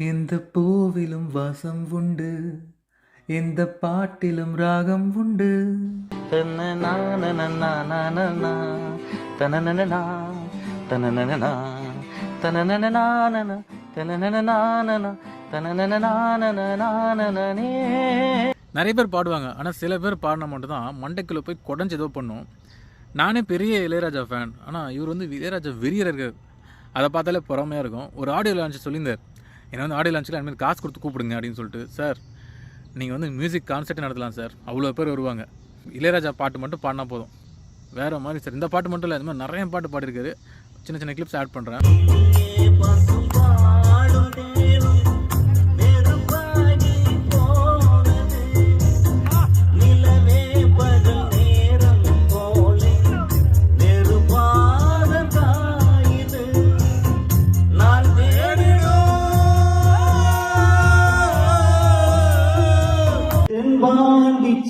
எந்த பூவிலும் வாசம் உண்டு, எந்த பாட்டிலும் ராகம் உண்டு. நிறைய பேர் பாடுவாங்க, ஆனால் சில பேர் பாடினா மட்டும் தான் மண்டைக்குள்ளே போய் குடஞ்சி ஏதோ பண்ணும். நானே பெரிய இளையராஜா ஃபேன், ஆனால் இவர் வந்து இளையராஜா வெறியர் இருக்கார். அதை பார்த்தாலே பொறாமையாக இருக்கும். ஒரு ஆடியோ லான்ச் சொல்லியிருந்தார், என்னை வந்து ஆடியோ லான்ச்சில் அதுமாதிரி காசு கொடுத்து கூப்பிடுங்க அப்படின்னு சொல்லிட்டு. சார், நீங்கள் வந்து மியூசிக் கான்சர்ட் நடத்தலாம் சார், அவ்வளோ பேர் வருவாங்க. இளையராஜா பாட்டு மட்டும் பாடினா போதும், வேறு மாதிரி சார். இந்த பாட்டு மட்டும் இல்லை, அது மாதிரி நிறைய பாட்டு பாடியிருக்காரு. சின்ன சின்ன கிளிப்ஸ் ஆட் பண்ணுறேன்.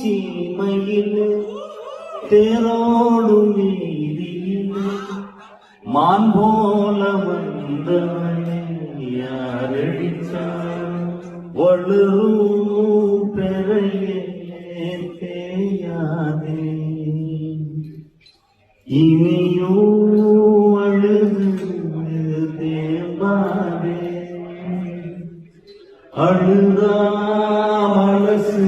சீமையிலே தேரோடும் வீதியிலே மான் போல வந்தவனே யாரடிச்சான் வளுரும் பெறையே தேயாதே இனியும் அழுது தேம்பாதே அழுதா மனசு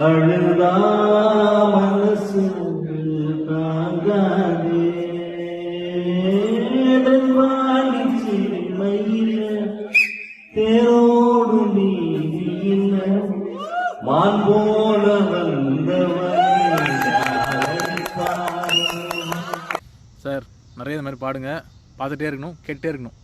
அழுதா மனசு தாங்காதே மயில தேரோடு நீதியில மான் போல வந்தவன். சார், நிறைய இது மாதிரி பாடுங்க, பார்த்துட்டே இருக்கணும், கேட்டே இருக்கணும்.